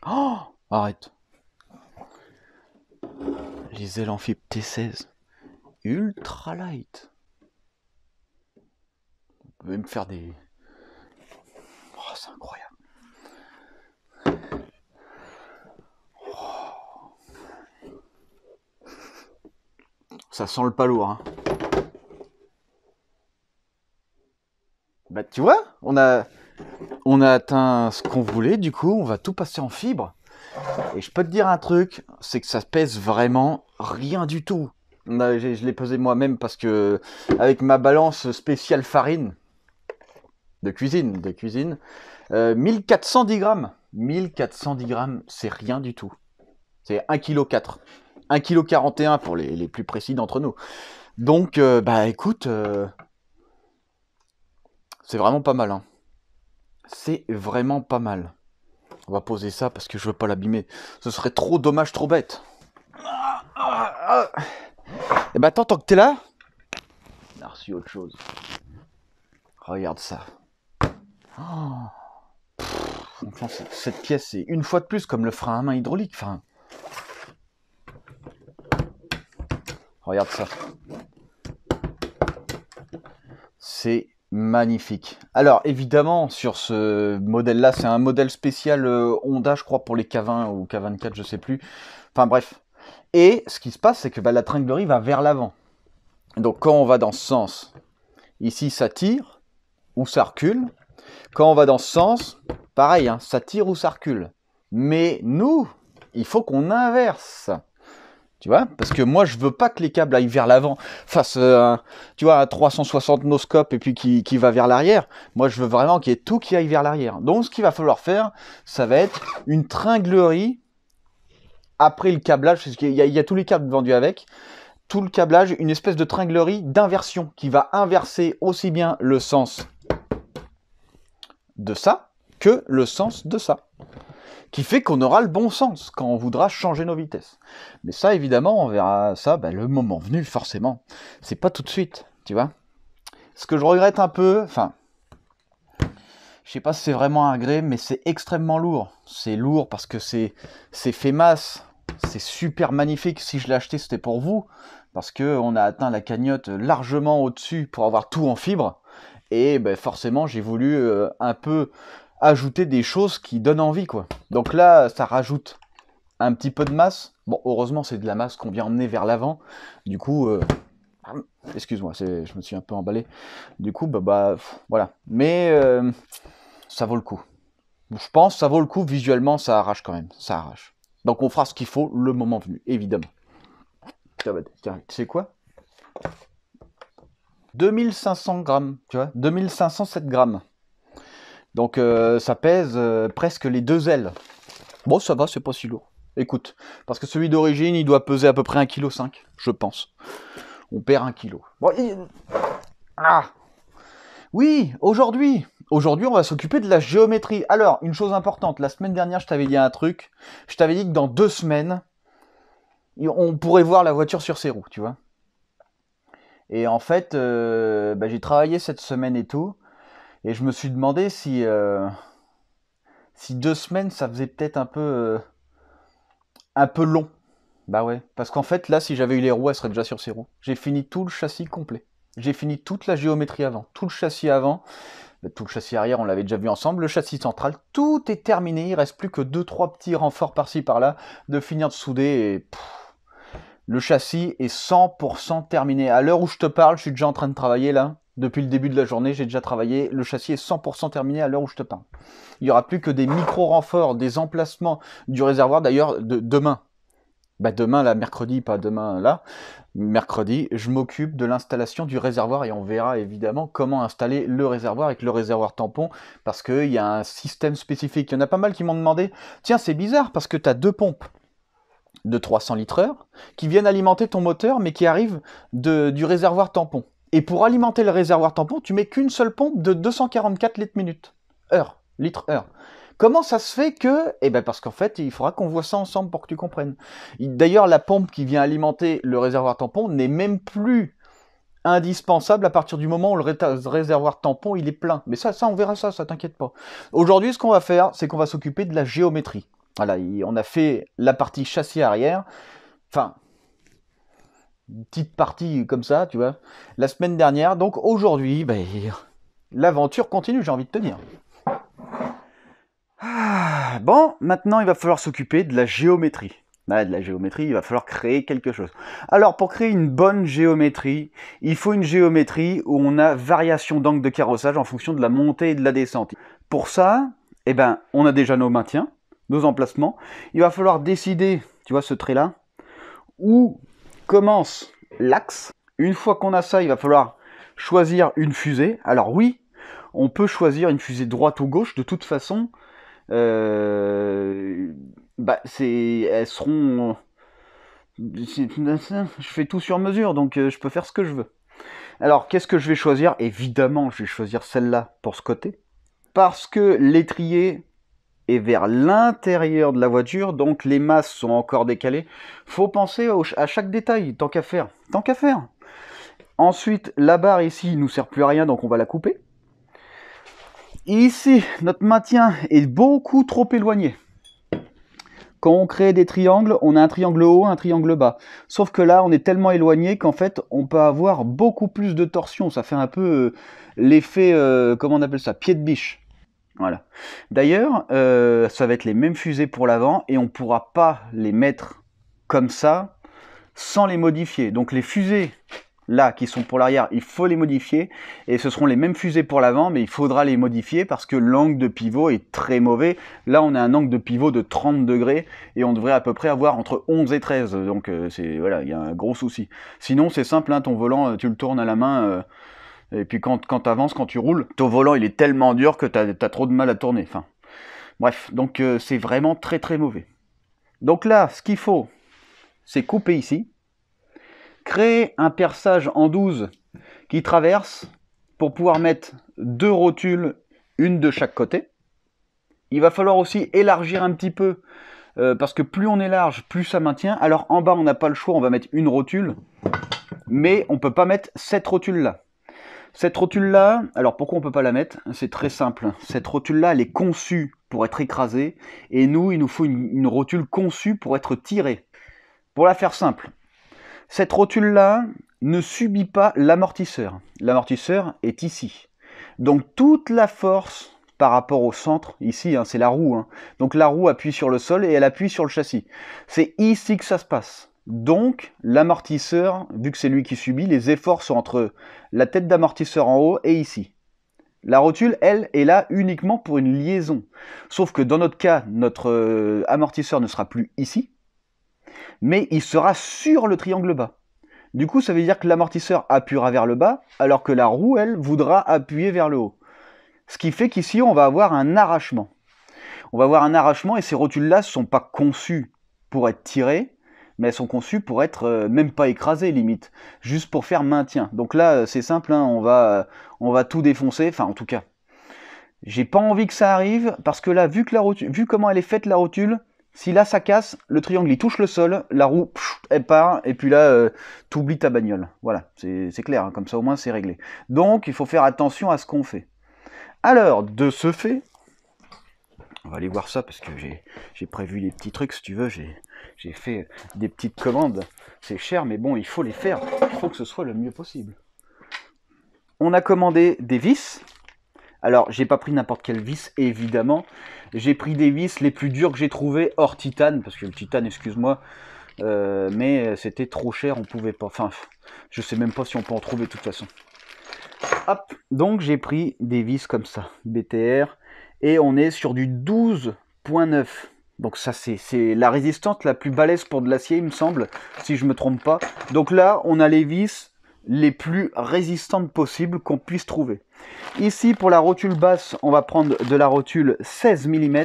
Oh, arrête. Les ailes amphibes T16. Ultra light. On peut même faire des... Oh, c'est incroyable. Ça sent le pas lourd, hein. Bah tu vois, on a atteint ce qu'on voulait, du coup on va tout passer en fibre. Et je peux te dire un truc, c'est que ça pèse vraiment rien du tout. Je l'ai pesé moi-même parce que avec ma balance spéciale farine de cuisine, 1410 grammes. 1410 grammes, c'est rien du tout. C'est 1,4 kg. 1,41 kg pour les plus précis d'entre nous. Donc, bah écoute, c'est vraiment pas mal. Hein. C'est vraiment pas mal. On va poser ça parce que je veux pas l'abîmer. Ce serait trop dommage, trop bête. Et bah attends, tant que t'es là, on a reçu autre chose. Regarde ça. Oh. Enfin, cette pièce, c'est une fois de plus comme le frein à main hydraulique. Enfin, regarde ça. C'est magnifique. Alors, évidemment, sur ce modèle-là, c'est un modèle spécial Honda, je crois, pour les K20 ou K24, je sais plus. Enfin, bref. Et ce qui se passe, c'est que bah, la tringlerie va vers l'avant. Donc, quand on va dans ce sens, ici, ça tire ou ça recule. Quand on va dans ce sens, pareil, hein, ça tire ou ça recule. Mais nous, il faut qu'on inverse. Tu vois, parce que moi je veux pas que les câbles aillent vers l'avant, fasse tu vois, un 360 noscope et puis qui va vers l'arrière. Moi je veux vraiment qu'il y ait tout qui aille vers l'arrière. Donc ce qu'il va falloir faire, ça va être une tringlerie après le câblage, parce qu'il y a tous les câbles vendus avec, tout le câblage, une espèce de tringlerie d'inversion qui va inverser aussi bien le sens de ça que le sens de ça. Qui fait qu'on aura le bon sens quand on voudra changer nos vitesses. Mais ça, évidemment, on verra ça le moment venu, forcément. C'est pas tout de suite, tu vois. Ce que je regrette un peu, enfin, je sais pas si c'est vraiment un gré, mais c'est extrêmement lourd. C'est lourd parce que c'est fait masse. C'est super magnifique. Si je l'ai acheté, c'était pour vous. Parce qu'on a atteint la cagnotte largement au-dessus pour avoir tout en fibre. Et forcément, j'ai voulu un peu ajouter des choses qui donnent envie, quoi. Donc là, ça rajoute un petit peu de masse. Bon, heureusement, c'est de la masse qu'on vient emmener vers l'avant. Du coup, excuse-moi, je me suis un peu emballé. Du coup, voilà. Mais ça vaut le coup. Je pense que ça vaut le coup. Visuellement, ça arrache quand même. Ça arrache. Donc on fera ce qu'il faut le moment venu, évidemment. Tiens, tu sais quoi 2500 grammes, tu vois 2507 grammes. Donc ça pèse presque les 2 ailes. Bon, ça va, c'est pas si lourd. Écoute, parce que celui d'origine, il doit peser à peu près 1,5 kg, je pense. On perd 1 kg. Bon, ah oui, aujourd'hui, on va s'occuper de la géométrie. Alors, une chose importante, la semaine dernière, je t'avais dit un truc. Je t'avais dit que dans 2 semaines, on pourrait voir la voiture sur ses roues, tu vois. Et en fait, j'ai travaillé cette semaine et tout, et je me suis demandé si 2 semaines, ça faisait peut-être un peu long. Bah ouais, parce qu'en fait, là, si j'avais eu les roues, elles seraient déjà sur ses roues. J'ai fini tout le châssis complet. J'ai fini toute la géométrie avant, tout le châssis avant, tout le châssis arrière, on l'avait déjà vu ensemble, le châssis central, tout est terminé, il reste plus que 2-3 petits renforts par-ci par-là, de finir de souder, et le châssis est 100% terminé. À l'heure où je te parle, je suis déjà en train de travailler là, depuis le début de la journée, j'ai déjà travaillé, le châssis est 100% terminé à l'heure où je te parle. Il n'y aura plus que des micro-renforts, des emplacements du réservoir, d'ailleurs, demain. Demain, là, mercredi, pas demain, là, mercredi, je m'occupe de l'installation du réservoir et on verra évidemment comment installer le réservoir avec le réservoir tampon parce qu'il y a un système spécifique. Il y en a pas mal qui m'ont demandé, tiens, c'est bizarre parce que tu as 2 pompes de 300 litres/heure qui viennent alimenter ton moteur mais qui arrivent du réservoir tampon. Et pour alimenter le réservoir tampon, tu mets qu'une seule pompe de 244 litres/heure. Comment ça se fait que... parce qu'en fait, il faudra qu'on voit ça ensemble pour que tu comprennes. D'ailleurs, la pompe qui vient alimenter le réservoir tampon n'est même plus indispensable à partir du moment où le réservoir tampon il est plein. Mais ça on verra ça t'inquiète pas. Aujourd'hui, ce qu'on va faire, c'est qu'on va s'occuper de la géométrie. Voilà, on a fait la partie châssis arrière, enfin, une petite partie comme ça, tu vois, la semaine dernière. Donc aujourd'hui, ben, l'aventure continue, j'ai envie de te dire. Bon, maintenant il va falloir s'occuper de la géométrie. De la géométrie, il va falloir créer quelque chose. Alors pour créer une bonne géométrie, il faut une géométrie où on a variation d'angle de carrossage en fonction de la montée et de la descente. Pour ça, eh ben, on a déjà nos maintiens, nos emplacements. Il va falloir décider, tu vois ce trait-là, où commence l'axe. Une fois qu'on a ça, il va falloir choisir une fusée. Alors oui, on peut choisir une fusée droite ou gauche, de toute façon. Elles seront. Je fais tout sur mesure, donc je peux faire ce que je veux. Alors, qu'est-ce que je vais choisir? Évidemment, je vais choisir celle-là pour ce côté, parce que l'étrier est vers l'intérieur de la voiture, donc les masses sont encore décalées. Faut penser à chaque détail, tant qu'à faire. Tant qu'à faire. Ensuite, la barre ici ne nous sert plus à rien, donc on va la couper. Ici, notre maintien est beaucoup trop éloigné. Quand on crée des triangles, on a un triangle haut, un triangle bas. Sauf que là, on est tellement éloigné qu'en fait, on peut avoir beaucoup plus de torsion. Ça fait un peu l'effet, comment on appelle ça, pied de biche. Voilà. D'ailleurs, ça va être les mêmes fusées pour l'avant et on ne pourra pas les mettre comme ça sans les modifier. Donc les fusées là qui sont pour l'arrière, il faut les modifier et ce seront les mêmes fusées pour l'avant, mais il faudra les modifier parce que l'angle de pivot est très mauvais. Là, on a un angle de pivot de 30 degrés et on devrait à peu près avoir entre 11 et 13. Donc voilà, il y a un gros souci. Sinon, c'est simple, hein, ton volant, tu le tournes à la main. Et puis quand tu avances, quand tu roules, ton volant il est tellement dur que tu as trop de mal à tourner. Enfin, bref, donc c'est vraiment très très mauvais. Donc là, ce qu'il faut, c'est couper ici, créer un perçage en 12 qui traverse pour pouvoir mettre 2 rotules, une de chaque côté. Il va falloir aussi élargir un petit peu, parce que plus on est large, plus ça maintient. Alors en bas, on n'a pas le choix, on va mettre une rotule, mais on ne peut pas mettre cette rotule-là. Cette rotule-là, alors pourquoi on ne peut pas la mettre? C'est très simple. Cette rotule-là, elle est conçue pour être écrasée, et nous, il nous faut une rotule conçue pour être tirée. Pour la faire simple, cette rotule-là ne subit pas l'amortisseur. L'amortisseur est ici. Donc toute la force par rapport au centre, ici, hein, c'est la roue. Hein. Donc la roue appuie sur le sol et elle appuie sur le châssis. C'est ici que ça se passe. Donc, l'amortisseur, vu que c'est lui qui subit, les efforts sont entre la tête d'amortisseur en haut et ici. La rotule, elle, est là uniquement pour une liaison. Sauf que dans notre cas, notre amortisseur ne sera plus ici, mais il sera sur le triangle bas. Du coup, ça veut dire que l'amortisseur appuiera vers le bas, alors que la roue, elle, voudra appuyer vers le haut. Ce qui fait qu'ici, on va avoir un arrachement. On va avoir un arrachement et ces rotules-là ne sont pas conçues pour être tirées, mais elles sont conçues pour être même pas écrasées limite, juste pour faire maintien. Donc là, c'est simple, hein, on va tout défoncer, enfin en tout cas. J'ai pas envie que ça arrive, parce que là, vu comment elle est faite la rotule, si là ça casse, le triangle il touche le sol, la roue elle part, et puis là, t'oublies ta bagnole. Voilà, c'est clair, hein, comme ça au moins c'est réglé. Donc il faut faire attention à ce qu'on fait. Alors, de ce fait, on va aller voir ça parce que j'ai prévu les petits trucs, si tu veux, j'ai fait des petites commandes. C'est cher, mais bon, il faut les faire. Il faut que ce soit le mieux possible. On a commandé des vis. Alors, j'ai pas pris n'importe quelle vis, évidemment. J'ai pris des vis les plus dures que j'ai trouvées, hors titane, parce que le titane, excuse-moi, mais c'était trop cher, on pouvait pas. Enfin, je sais même pas si on peut en trouver de toute façon. Hop, donc j'ai pris des vis comme ça, BTR, et on est sur du 12.9. Donc ça, c'est la résistance la plus balèze pour de l'acier, il me semble, si je me trompe pas. Donc là, on a les vis les plus résistantes possibles qu'on puisse trouver. Ici, pour la rotule basse, on va prendre de la rotule 16 mm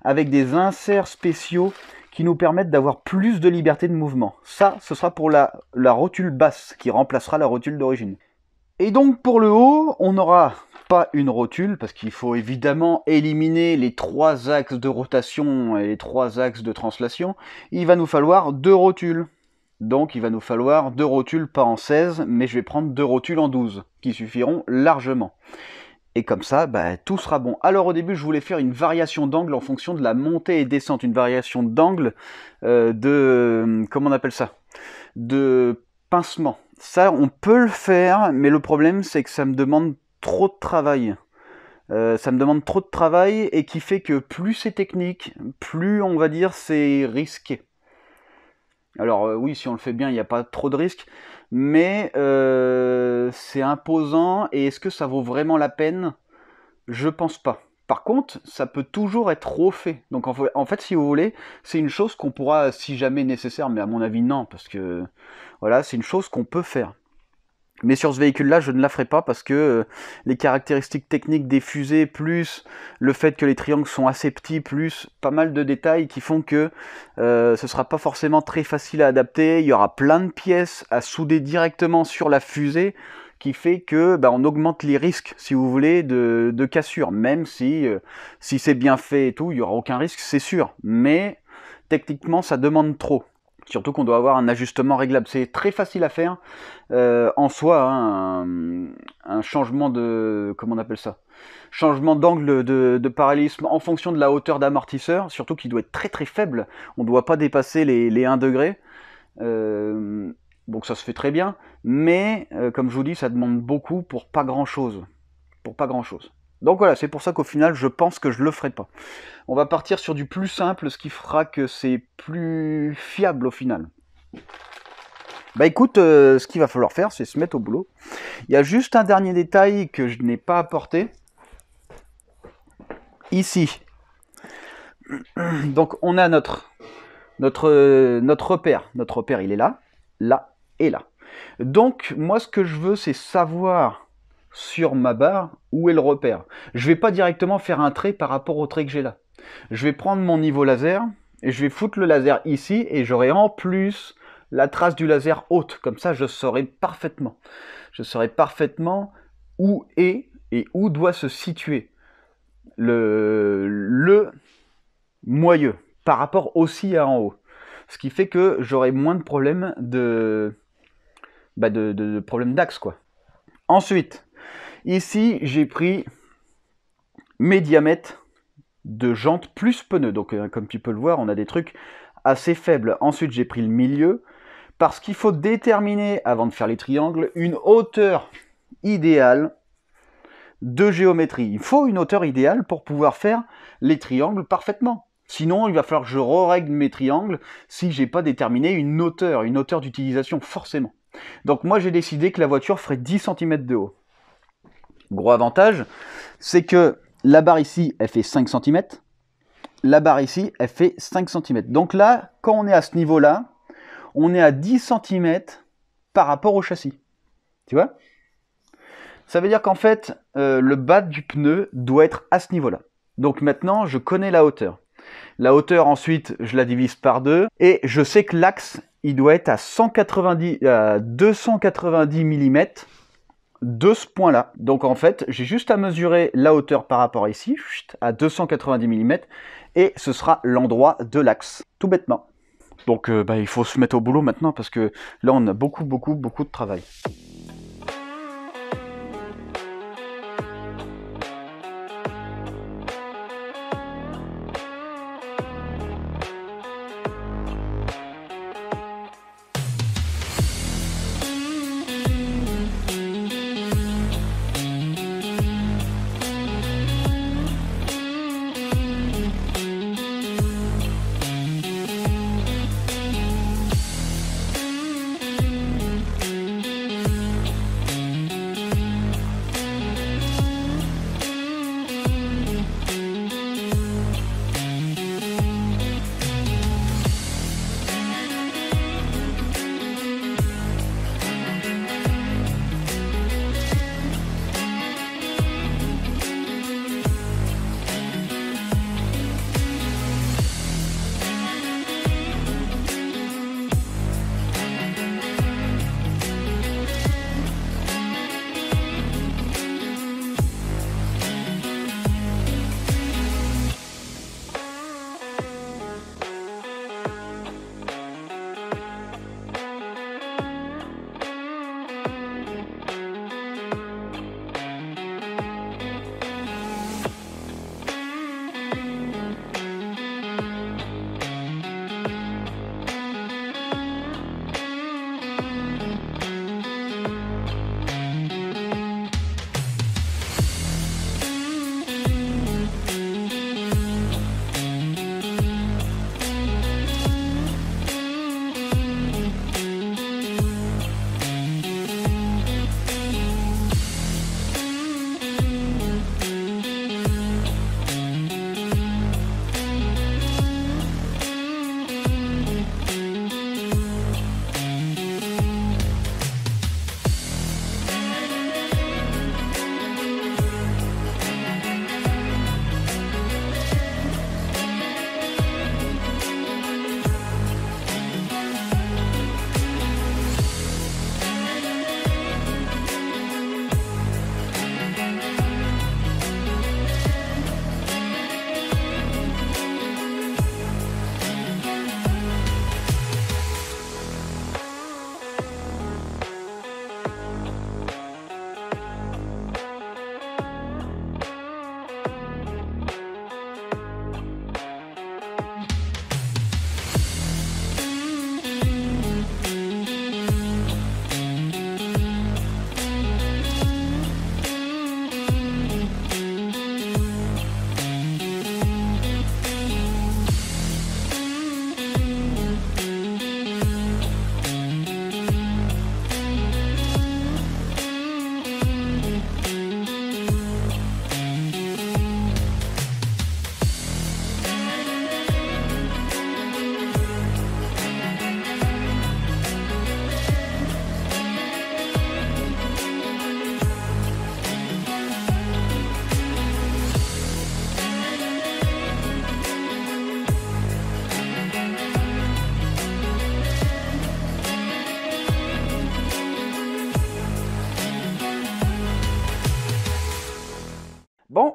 avec des inserts spéciaux qui nous permettent d'avoir plus de liberté de mouvement. Ça, ce sera pour la rotule basse qui remplacera la rotule d'origine. Et donc pour le haut, on n'aura pas une rotule, parce qu'il faut évidemment éliminer les 3 axes de rotation et les 3 axes de translation. Il va nous falloir 2 rotules. Donc il va nous falloir 2 rotules, pas en 16, mais je vais prendre 2 rotules en 12, qui suffiront largement. Et comme ça, bah, tout sera bon. Alors au début, je voulais faire une variation d'angle en fonction de la montée et descente. Une variation d'angle comment on appelle ça? De pincement. Ça, on peut le faire, mais le problème, c'est que ça me demande trop de travail. Ça me demande trop de travail et qui fait que plus c'est technique, plus, on va dire, c'est risqué. Alors oui, si on le fait bien, il n'y a pas trop de risques, mais c'est imposant, et est-ce que ça vaut vraiment la peine? Je pense pas. Par contre, ça peut toujours être refait. Donc en fait, si vous voulez, c'est une chose qu'on pourra, si jamais nécessaire, mais à mon avis non, parce que voilà, c'est une chose qu'on peut faire. Mais sur ce véhicule-là, je ne la ferai pas parce que les caractéristiques techniques des fusées, plus le fait que les triangles sont assez petits, plus pas mal de détails qui font que ce ne sera pas forcément très facile à adapter. Il y aura plein de pièces à souder directement sur la fusée qui fait que bah, on augmente les risques, si vous voulez, de cassure. Même si c'est bien fait et tout, il n'y aura aucun risque, c'est sûr. Mais techniquement, ça demande trop. Surtout qu'on doit avoir un ajustement réglable. C'est très facile à faire en soi, hein, un changement de... Comment on appelle ça? Changement d'angle de parallélisme en fonction de la hauteur d'amortisseur, surtout qu'il doit être très très faible. On ne doit pas dépasser les 1 degré. Donc ça se fait très bien. Mais, comme je vous dis, ça demande beaucoup pour pas grand-chose. Pour pas grand-chose. Donc voilà, c'est pour ça qu'au final, je pense que je le ferai pas. On va partir sur du plus simple, ce qui fera que c'est plus fiable au final. Bah écoute, ce qu'il va falloir faire, c'est se mettre au boulot. Il y a juste un dernier détail que je n'ai pas apporté. Ici. Donc on a notre repère. Notre repère, il est là, là et là. Donc moi, ce que je veux, c'est savoir sur ma barre où est le repère. Je vais pas directement faire un trait par rapport au trait que j'ai là. Je vais prendre mon niveau laser et je vais foutre le laser ici et j'aurai en plus la trace du laser haute. Comme ça, je saurai parfaitement. Je saurai parfaitement où est et où doit se situer le moyeu par rapport aussi à en haut. Ce qui fait que j'aurai moins de problèmes de problèmes d'axe, quoi. Ensuite, ici, j'ai pris mes diamètres de jantes plus pneus. Donc, comme tu peux le voir, on a des trucs assez faibles. Ensuite, j'ai pris le milieu parce qu'il faut déterminer, avant de faire les triangles, une hauteur idéale de géométrie. Il faut une hauteur idéale pour pouvoir faire les triangles parfaitement. Sinon, il va falloir que je règle mes triangles si j'ai pas déterminé une hauteur d'utilisation, forcément. Donc moi, j'ai décidé que la voiture ferait 10 cm de haut. Gros avantage, c'est que la barre ici, elle fait 5 cm. La barre ici, elle fait 5 cm. Donc là, quand on est à ce niveau-là, on est à 10 cm par rapport au châssis. Tu vois? Ça veut dire qu'en fait, le bas du pneu doit être à ce niveau-là. Donc maintenant, je connais la hauteur. La hauteur, ensuite, je la divise par 2. Et je sais que l'axe, il doit être à 290 mm de ce point-là. Donc en fait, j'ai juste à mesurer la hauteur par rapport à ici, à 290 mm, et ce sera l'endroit de l'axe, tout bêtement. Donc il faut se mettre au boulot maintenant, parce que là, on a beaucoup de travail.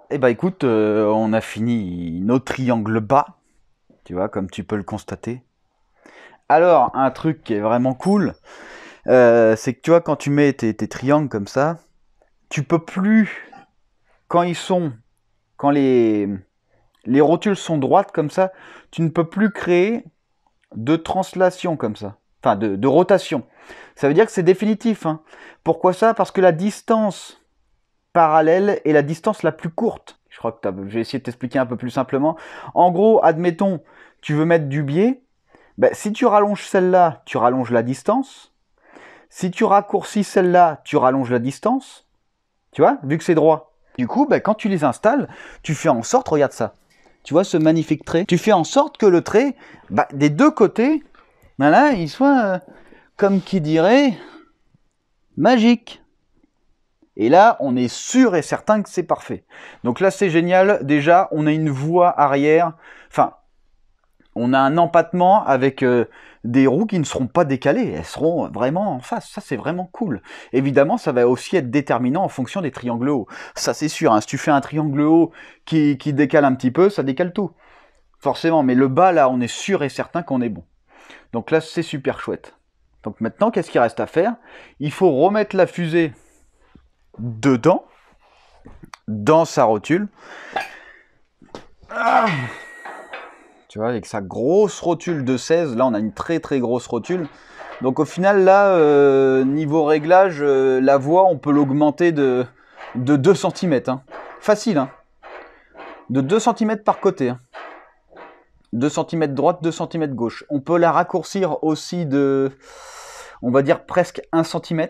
et bah écoute, on a fini nos triangles bas, tu vois, comme tu peux le constater. Alors, un truc qui est vraiment cool, c'est que tu vois, quand tu mets tes triangles comme ça, tu peux plus, quand les rotules sont droites comme ça, tu ne peux plus créer de translation comme ça, enfin de rotation. Ça veut dire que c'est définitif, hein. Pourquoi ça? Parce que la distance parallèle est la distance la plus courte. Je crois que je vais essayer de t'expliquer un peu plus simplement. En gros, admettons, tu veux mettre du biais, ben, si tu rallonges celle-là, tu rallonges la distance. Si tu raccourcis celle-là, tu rallonges la distance. Tu vois, vu que c'est droit. Du coup, ben, quand tu les installes, tu fais en sorte, regarde ça. Tu vois ce magnifique trait? Tu fais en sorte que le trait, ben, des deux côtés, ben là, il soit, comme qui dirait, magique. Et là, on est sûr et certain que c'est parfait. Donc là, c'est génial. Déjà, on a une voie arrière. Enfin, on a un empattement avec des roues qui ne seront pas décalées. Elles seront vraiment en face. Ça, c'est vraiment cool. Évidemment, ça va aussi être déterminant en fonction des triangles hauts. Ça, c'est sûr, hein. Si tu fais un triangle haut qui décale un petit peu, ça décale tout. Forcément. Mais le bas, là, on est sûr et certain qu'on est bon. Donc là, c'est super chouette. Donc maintenant, qu'est-ce qu'il reste à faire? Il faut remettre la fusée dedans, dans sa rotule. Ah, tu vois, avec sa grosse rotule de 16, là on a une très très grosse rotule. Donc au final là, niveau réglage, la voie on peut l'augmenter de 2 cm. Hein. Facile, hein. De 2 cm par côté. Hein. 2 cm droite, 2 cm gauche. On peut la raccourcir aussi de, on va dire presque 1 cm.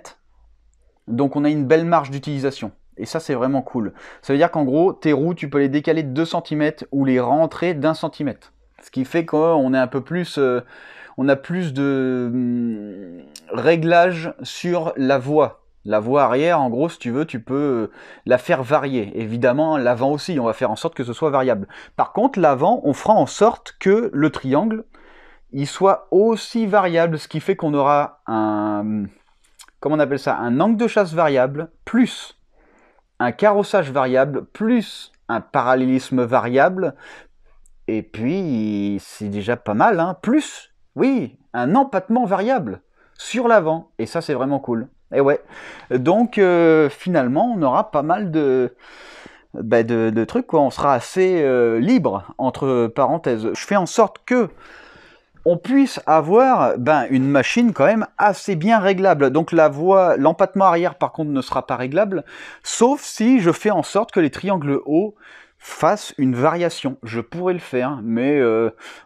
Donc on a une belle marge d'utilisation. Et ça, c'est vraiment cool. Ça veut dire qu'en gros, tes roues, tu peux les décaler de 2 cm ou les rentrer d'1 cm. Ce qui fait qu'on est un peu plus... on a plus de réglage sur la voie. La voie arrière, en gros, si tu veux, tu peux la faire varier. Évidemment, l'avant aussi, on va faire en sorte que ce soit variable. Par contre, l'avant, on fera en sorte que le triangle, il soit aussi variable, ce qui fait qu'on aura un... Comment on appelle ça? Un angle de chasse variable, plus un carrossage variable, plus un parallélisme variable, et puis c'est déjà pas mal, hein, plus, oui, un empattement variable sur l'avant, et ça c'est vraiment cool. Et ouais, donc finalement on aura pas mal de trucs, quoi. On sera assez libre, entre parenthèses. Je fais en sorte que on puisse avoir une machine quand même assez bien réglable. Donc la voie, l'empattement arrière par contre ne sera pas réglable, sauf si je fais en sorte que les triangles hauts fassent une variation. Je pourrais le faire, mais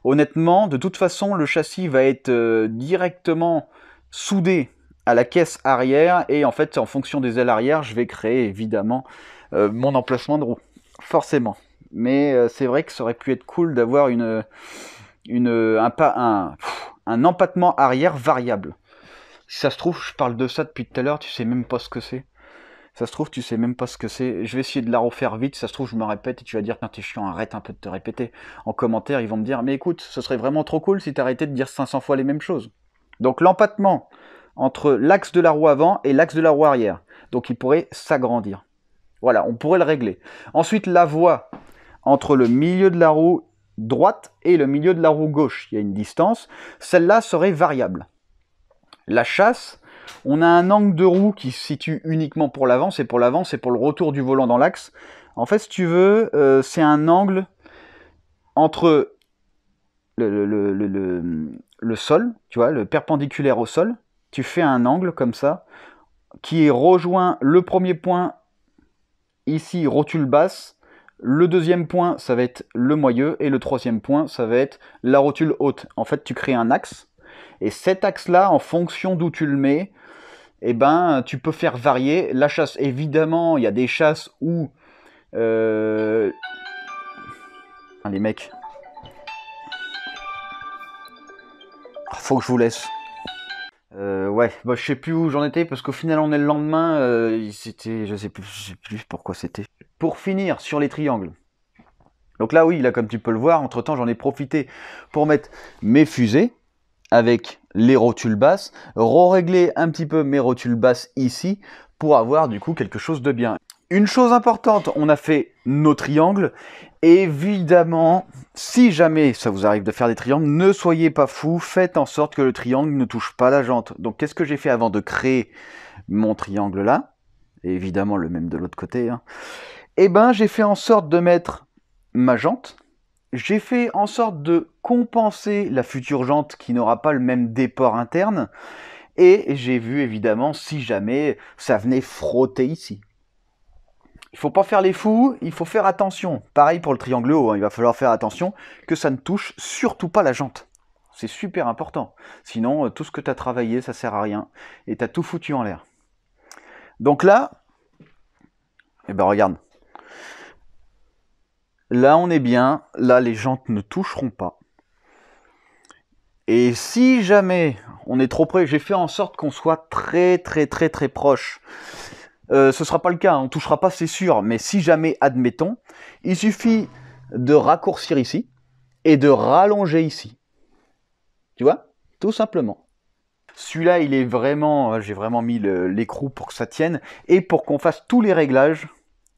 honnêtement, de toute façon, le châssis va être directement soudé à la caisse arrière, et en fait, en fonction des ailes arrière, je vais créer évidemment mon emplacement de roue, forcément. Mais c'est vrai que ça aurait pu être cool d'avoir un empattement arrière variable. Si ça se trouve, je parle de ça depuis tout à l'heure, tu sais même pas ce que c'est. Ça se trouve, tu sais même pas ce que c'est. Je vais essayer de la refaire vite, ça se trouve, je me répète et tu vas dire, putain, t'es chiant, arrête un peu de te répéter. En commentaire, ils vont me dire, mais écoute, ce serait vraiment trop cool si t'arrêtais de dire 500 fois les mêmes choses. Donc l'empattement entre l'axe de la roue avant et l'axe de la roue arrière. Donc il pourrait s'agrandir. Voilà, on pourrait le régler. Ensuite, la voie entre le milieu de la roue droite et le milieu de la roue gauche. Il y a une distance. Celle-là serait variable. La chasse, on a un angle de roue qui se situe uniquement pour l'avant. C'est pour l'avant, c'est pour le retour du volant dans l'axe. En fait, si tu veux, c'est un angle entre le sol, tu vois, le perpendiculaire au sol. Tu fais un angle comme ça, qui rejoint le premier point, ici, rotule basse. Le deuxième point, ça va être le moyeu, et le troisième point, ça va être la rotule haute. En fait, tu crées un axe, et cet axe-là, en fonction d'où tu le mets, eh ben, tu peux faire varier la chasse. Évidemment, il y a des chasses où... Les mecs... Faut que je vous laisse. Ouais, bah, je sais plus où j'en étais, parce qu'au final, on est le lendemain, c'était... Je sais plus pourquoi c'était. Pour finir, sur les triangles. Donc là, oui, là, comme tu peux le voir, entre-temps, j'en ai profité pour mettre mes fusées avec les rotules basses, régler un petit peu mes rotules basses ici, pour avoir du coup quelque chose de bien. Une chose importante, on a fait nos triangles. Évidemment, si jamais ça vous arrive de faire des triangles, ne soyez pas fous, faites en sorte que le triangle ne touche pas la jante. Donc qu'est-ce que j'ai fait avant de créer mon triangle là? Et évidemment le même de l'autre côté. Eh ben, j'ai fait en sorte de mettre ma jante. J'ai fait en sorte de compenser la future jante qui n'aura pas le même déport interne. Et j'ai vu évidemment si jamais ça venait frotter ici. Il ne faut pas faire les fous, il faut faire attention. Pareil pour le triangle haut, il va falloir faire attention que ça ne touche surtout pas la jante. C'est super important. Sinon, tout ce que tu as travaillé, ça sert à rien. Et tu as tout foutu en l'air. Donc là, eh ben regarde. Là, on est bien. Là, les jantes ne toucheront pas. Et si jamais on est trop près, j'ai fait en sorte qu'on soit très proche. Ce ne sera pas le cas, on ne touchera pas, c'est sûr. Mais si jamais, admettons, il suffit de raccourcir ici et de rallonger ici. Tu vois? Tout simplement. Celui-là, il est vraiment... J'ai vraiment mis l'écrou pour que ça tienne et pour qu'on fasse tous les réglages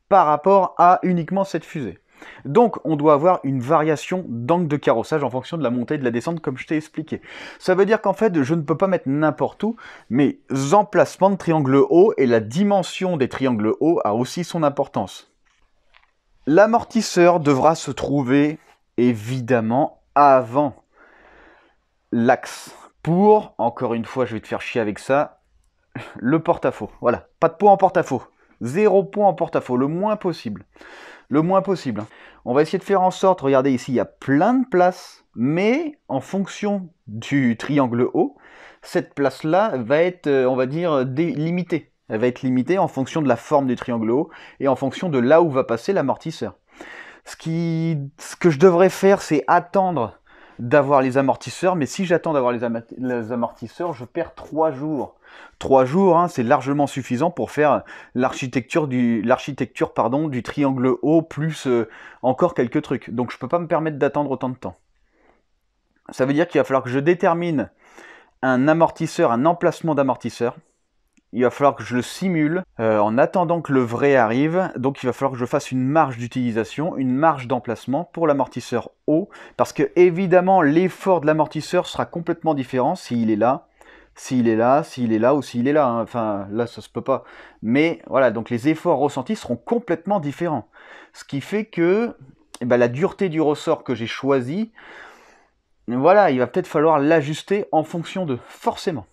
par rapport à uniquement cette fusée. Donc, on doit avoir une variation d'angle de carrossage en fonction de la montée et de la descente, comme je t'ai expliqué. Ça veut dire qu'en fait, je ne peux pas mettre n'importe où, mes emplacements de triangle haut et la dimension des triangles hauts a aussi son importance. L'amortisseur devra se trouver, évidemment, avant l'axe. Pour, encore une fois, je vais te faire chier avec ça, le porte-à-faux. Voilà, pas de point en porte-à-faux. 0 point en porte-à-faux, le moins possible. Le moins possible. On va essayer de faire en sorte, regardez ici, il y a plein de places, mais en fonction du triangle haut, cette place-là va être, on va dire, limitée. Elle va être limitée en fonction de la forme du triangle haut et en fonction de là où va passer l'amortisseur. Ce que je devrais faire, c'est attendre d'avoir les amortisseurs, mais si j'attends d'avoir les amortisseurs, je perds 3 jours. 3 jours, c'est largement suffisant pour faire l'architecture du triangle haut, plus encore quelques trucs. Donc je ne peux pas me permettre d'attendre autant de temps. Ça veut dire qu'il va falloir que je détermine un amortisseur, un emplacement d'amortisseur. Il va falloir que je le simule en attendant que le vrai arrive. Donc il va falloir que je fasse une marge d'utilisation, une marge d'emplacement pour l'amortisseur haut. Parce que évidemment, l'effort de l'amortisseur sera complètement différent s'il est là, s'il est là, s'il est là ou s'il est là. Enfin, là, ça se peut pas. Mais voilà, donc les efforts ressentis seront complètement différents. Ce qui fait que la dureté du ressort que j'ai choisi, voilà, il va peut-être falloir l'ajuster en fonction de, forcément.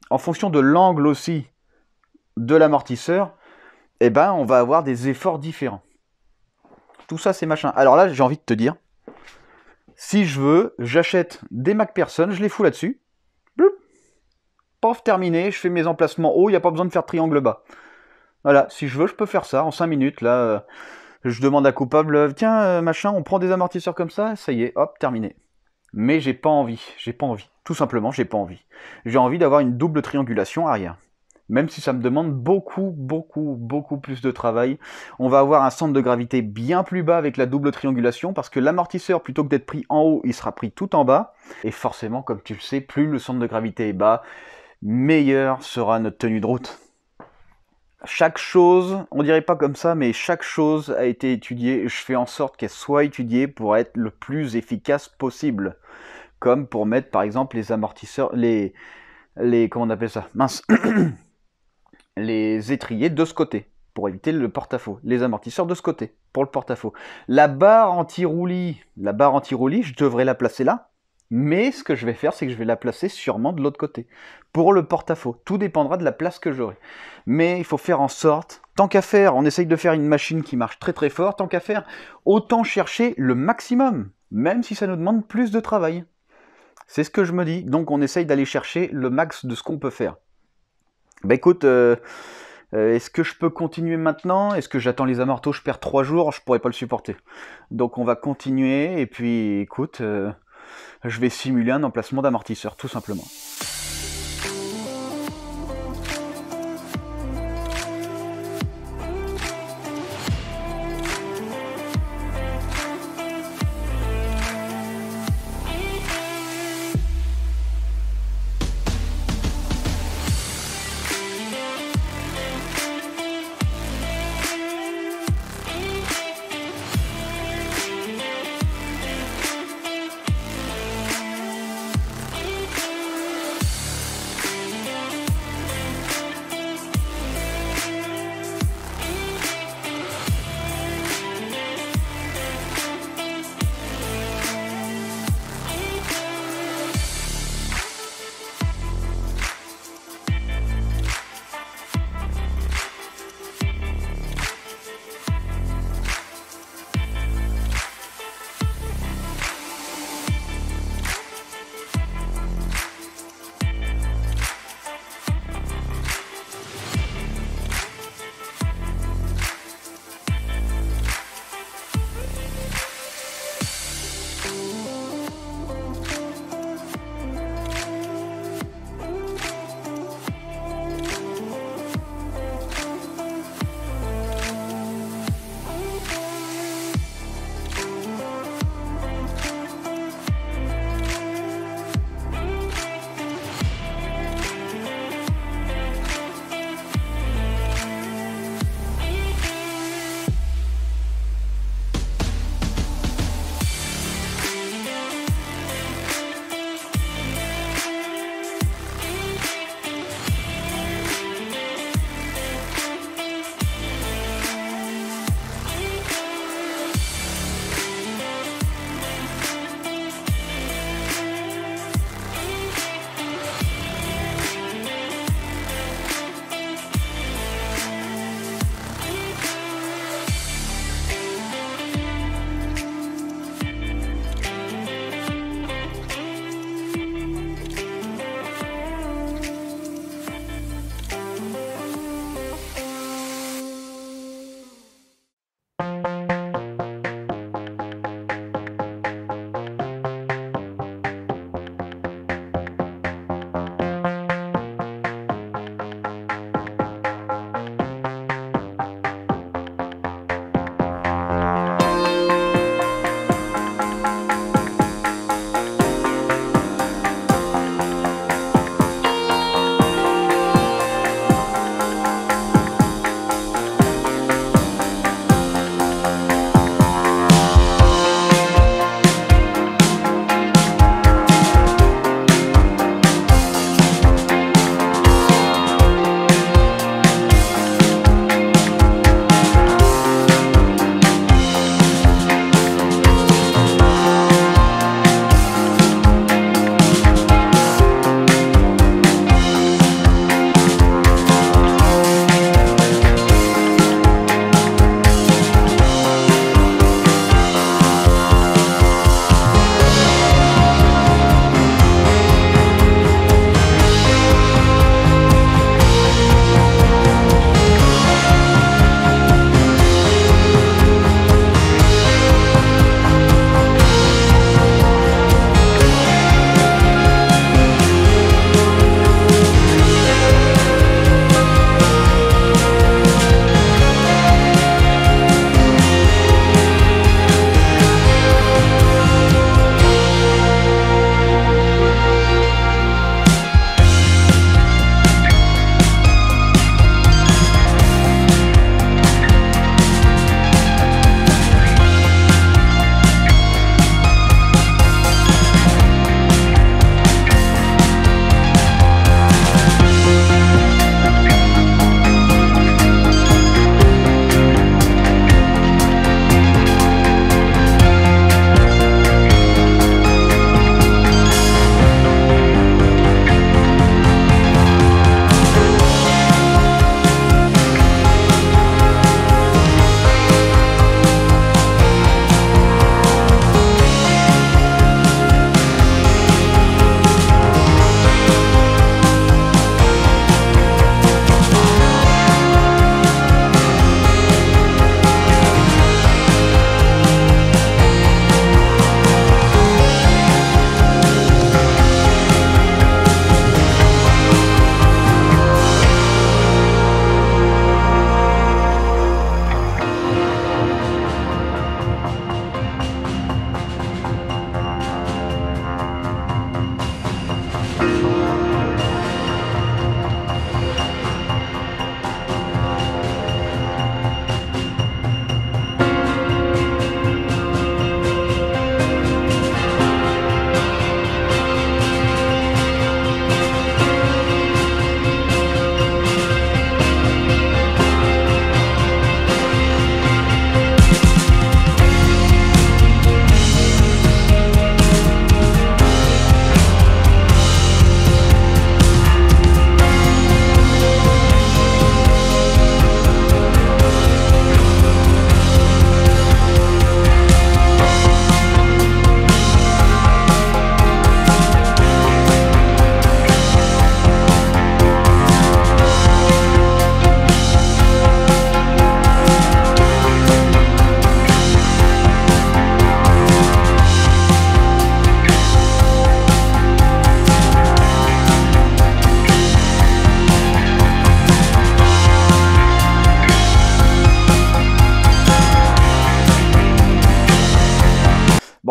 En fonction de l'angle aussi de l'amortisseur, on va avoir des efforts différents. Tout ça, c'est machin. Alors là, j'ai envie de te dire, si je veux, j'achète des MacPherson, je les fous là-dessus. Paf, terminé, je fais mes emplacements hauts, il n'y a pas besoin de faire triangle bas. Voilà, si je veux, je peux faire ça en 5 minutes. Là, je demande à coupable, tiens, machin, on prend des amortisseurs comme ça, ça y est, hop, terminé. Mais j'ai pas envie. Tout simplement, j'ai pas envie. J'ai envie d'avoir une double triangulation arrière. Même si ça me demande beaucoup plus de travail. On va avoir un centre de gravité bien plus bas avec la double triangulation, parce que l'amortisseur, plutôt que d'être pris en haut, il sera pris tout en bas. Et forcément, comme tu le sais, plus le centre de gravité est bas, meilleure sera notre tenue de route. Chaque chose, on dirait pas comme ça, mais chaque chose a été étudiée. Je fais en sorte qu'elle soit étudiée pour être le plus efficace possible. Comme pour mettre, par exemple, les amortisseurs, comment on appelle ça? Mince. Les étriers de ce côté, pour éviter le porte-à-faux. Les amortisseurs de ce côté, pour le porte-à-faux. La barre anti-roulis, je devrais la placer là, mais ce que je vais faire, c'est que je vais la placer sûrement de l'autre côté, pour le porte-à-faux. Tout dépendra de la place que j'aurai. Mais il faut faire en sorte, tant qu'à faire, on essaye de faire une machine qui marche très fort, tant qu'à faire, autant chercher le maximum, même si ça nous demande plus de travail. C'est ce que je me dis, donc on essaye d'aller chercher le max de ce qu'on peut faire. Écoute, est-ce que je peux continuer maintenant? Est-ce que j'attends les amortos? Je perds 3 jours, je pourrais pas le supporter. Donc on va continuer, et puis écoute, je vais simuler un emplacement d'amortisseur, tout simplement.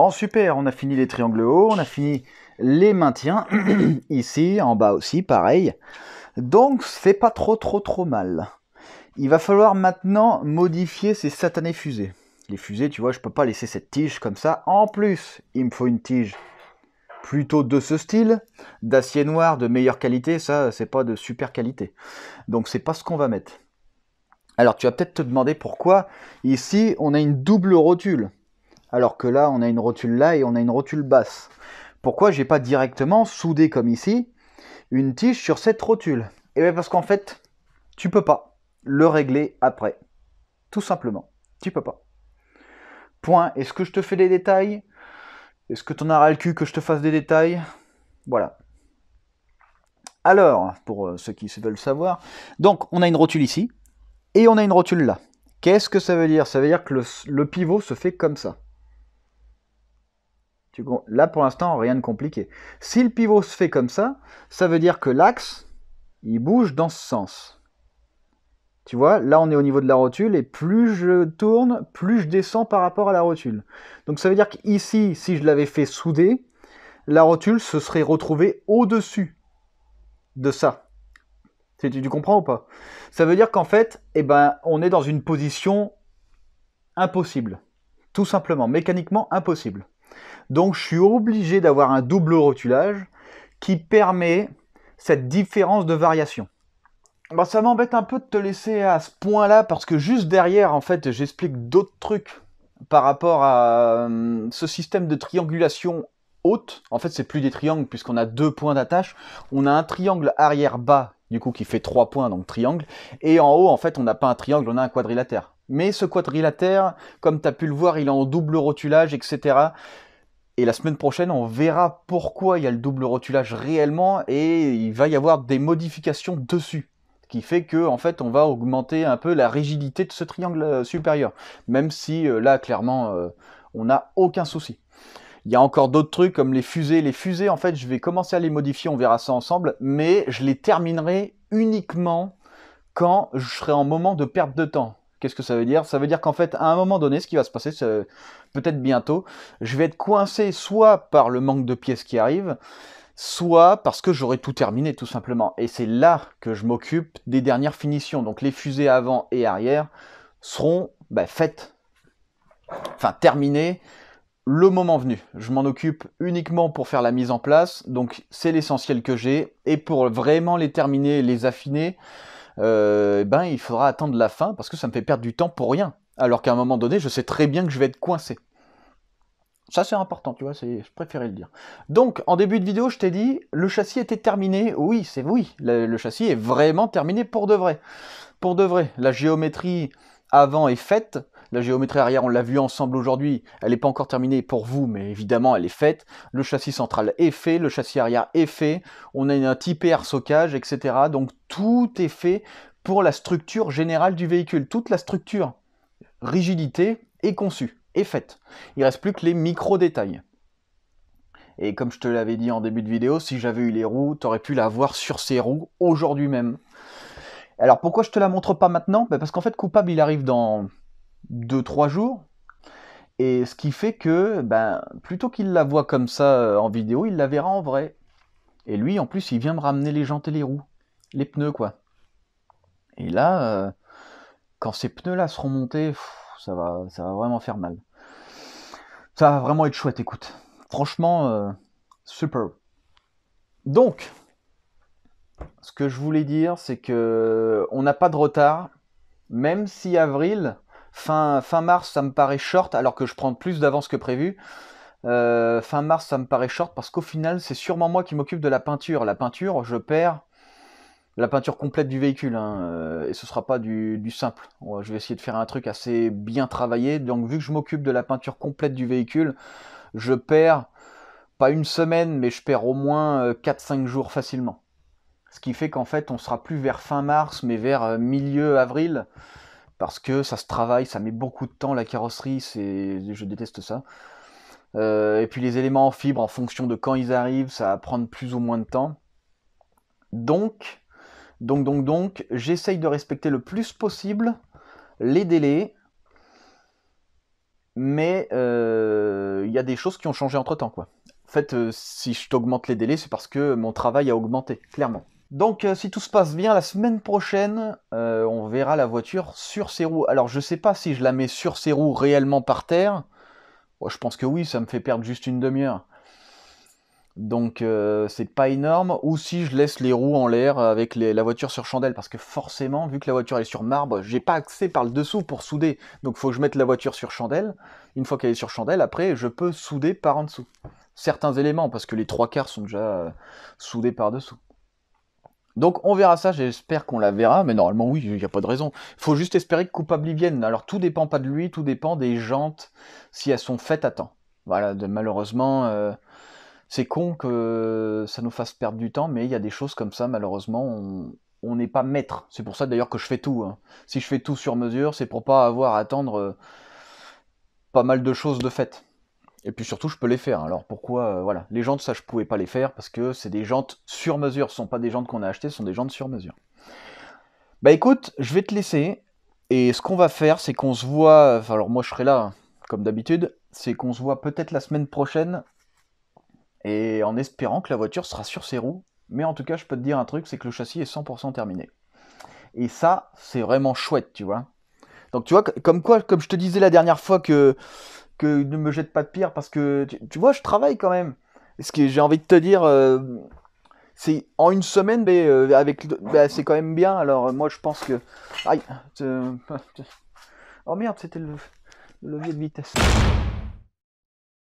Bon, super, on a fini les triangles hauts, on a fini les maintiens. Ici, en bas aussi, pareil. Donc, c'est pas trop mal. Il va falloir maintenant modifier ces satanées fusées. Les fusées, tu vois, je peux pas laisser cette tige comme ça. En plus, il me faut une tige plutôt de ce style, d'acier noir de meilleure qualité. Ça, c'est pas de super qualité. Donc, c'est pas ce qu'on va mettre. Alors, tu vas peut-être te demander pourquoi ici, on a une double rotule. Alors que là, on a une rotule là et on a une rotule basse. Pourquoi j'ai pas directement soudé comme ici une tige sur cette rotule? Et bien parce qu'en fait, tu peux pas le régler après. Tout simplement. Tu peux pas. Point. Est-ce que je te fais des détails? Est-ce que tu en as ras le cul que je te fasse des détails? Voilà. Alors, pour ceux qui veulent savoir, donc on a une rotule ici et on a une rotule là. Qu'est-ce que ça veut dire? Ça veut dire que le pivot se fait comme ça. Là, pour l'instant, rien de compliqué. Si le pivot se fait comme ça veut dire que l'axe, il bouge dans ce sens. Tu vois, là, on est au niveau de la rotule, et plus je tourne, plus je descends par rapport à la rotule. Donc, ça veut dire qu'ici, si je l'avais fait souder, la rotule se serait retrouvée au-dessus de ça. Tu comprends ou pas? Ça veut dire qu'en fait, eh ben, on est dans une position impossible. Tout simplement, mécaniquement impossible. Donc je suis obligé d'avoir un double rotulage qui permet cette différence de variation. Bon, ça m'embête un peu de te laisser à ce point-là parce que juste derrière, en fait, j'explique d'autres trucs par rapport à ce système de triangulation haute. En fait, c'est plus des triangles puisqu'on a 2 points d'attache. On a un triangle arrière-bas, du coup, qui fait 3 points, donc triangle. Et en haut, en fait, on n'a pas un triangle, on a un quadrilatère. Mais ce quadrilatère, comme tu as pu le voir, il est en double rotulage, etc. Et la semaine prochaine, on verra pourquoi il y a le double rotulage réellement et il va y avoir des modifications dessus. Ce qui fait que, en fait, on va augmenter un peu la rigidité de ce triangle supérieur. Même si, là, clairement, on n'a aucun souci. Il y a encore d'autres trucs comme les fusées. Les fusées, en fait, je vais commencer à les modifier, on verra ça ensemble. Mais je les terminerai uniquement quand je serai en moment de perte de temps. Qu'est-ce que ça veut dire? Ça veut dire qu'en fait, à un moment donné, ce qui va se passer, c'est peut-être bientôt, je vais être coincé soit par le manque de pièces qui arrive, soit parce que j'aurai tout terminé, tout simplement. Et c'est là que je m'occupe des dernières finitions. Donc les fusées avant et arrière seront faites, enfin terminées, le moment venu. Je m'en occupe uniquement pour faire la mise en place, donc c'est l'essentiel que j'ai. Et pour vraiment les terminer, les affiner, il faudra attendre la fin parce que ça me fait perdre du temps pour rien. Alors qu'à un moment donné, je sais très bien que je vais être coincé. Ça c'est important, tu vois, je préférais le dire. Donc, en début de vidéo, je t'ai dit, le châssis était terminé. Oui, c'est oui, le châssis est vraiment terminé pour de vrai. Pour de vrai, la géométrie avant est faite. La géométrie arrière, on l'a vu ensemble aujourd'hui, elle n'est pas encore terminée pour vous, mais évidemment, elle est faite. Le châssis central est fait, le châssis arrière est fait. On a un type air socage, etc. Donc, tout est fait pour la structure générale du véhicule. Toute la structure rigidité est conçue, est faite. Il ne reste plus que les micro-détails. Et comme je te l'avais dit en début de vidéo, si j'avais eu les roues, tu aurais pu la voir sur ces roues aujourd'hui même. Alors pourquoi je te la montre pas maintenant? Parce qu'en fait, Coupable, il arrive dans 2-3 jours. Et ce qui fait que, plutôt qu'il la voit comme ça en vidéo, il la verra en vrai. Et lui, en plus, il vient me ramener les jantes et les roues. Les pneus, quoi. Et là, quand ces pneus-là seront montés, ça va vraiment faire mal. Ça va vraiment être chouette, écoute. Franchement, super. Donc, ce que je voulais dire, c'est que on n'a pas de retard. Même si avril, fin mars, ça me paraît short, alors que je prends plus d'avance que prévu. Fin mars, ça me paraît short, parce qu'au final, c'est sûrement moi qui m'occupe de la peinture. La peinture, je perds la peinture complète du véhicule, et ce sera pas du simple. Je vais essayer de faire un truc assez bien travaillé. Donc vu que je m'occupe de la peinture complète du véhicule, je perds pas une semaine, mais je perds au moins 4-5 jours facilement. Ce qui fait qu'en fait, on sera plus vers fin mars, mais vers milieu avril, parce que ça se travaille, ça met beaucoup de temps, la carrosserie, je déteste ça. Et puis les éléments en fibre, en fonction de quand ils arrivent, ça va prendre plus ou moins de temps. Donc, j'essaye de respecter le plus possible les délais. mais il y a des choses qui ont changé entre-temps, quoi. En fait, si je t'augmente les délais, c'est parce que mon travail a augmenté, clairement. Donc, si tout se passe bien, la semaine prochaine, on verra la voiture sur ses roues. Alors, je sais pas si je la mets sur ses roues réellement par terre. Bon, je pense que oui, ça me fait perdre juste une demi-heure. Donc, c'est pas énorme. Ou si je laisse les roues en l'air avec la voiture sur chandelle. Parce que forcément, vu que la voiture est sur marbre, j'ai pas accès par le dessous pour souder. Donc, il faut que je mette la voiture sur chandelle. Une fois qu'elle est sur chandelle, après, je peux souder par en dessous. Certains éléments, parce que les trois quarts sont déjà soudés par dessous. Donc on verra ça, j'espère qu'on la verra, mais normalement oui, il n'y a pas de raison. Il faut juste espérer que coupable y vienne. Alors tout dépend pas de lui, tout dépend des jantes, si elles sont faites à temps. Voilà, malheureusement, c'est con que ça nous fasse perdre du temps, mais il y a des choses comme ça, malheureusement, on n'est pas maître. C'est pour ça d'ailleurs que je fais tout. Hein. Si je fais tout sur mesure, c'est pour pas avoir à attendre pas mal de choses de fait. Et puis surtout, je peux les faire. Alors pourquoi voilà. Les jantes, ça, je pouvais pas les faire parce que c'est des jantes sur mesure. Ce sont pas des jantes qu'on a achetées, ce sont des jantes sur mesure. Bah écoute, je vais te laisser. Et ce qu'on va faire, c'est qu'on se voit. Enfin, alors moi, je serai là, hein, comme d'habitude. C'est qu'on se voit peut-être la semaine prochaine. Et en espérant que la voiture sera sur ses roues. Mais en tout cas, je peux te dire un truc, c'est que le châssis est 100% terminé. Et ça, c'est vraiment chouette, tu vois. Donc tu vois, comme quoi, comme je te disais la dernière fois que ne me jette pas de pierre parce que tu vois, je travaille quand même. Ce que j'ai envie de te dire, c'est en une semaine, mais c'est quand même bien. Alors moi, je pense que, aïe, oh merde, c'était le levier de vitesse.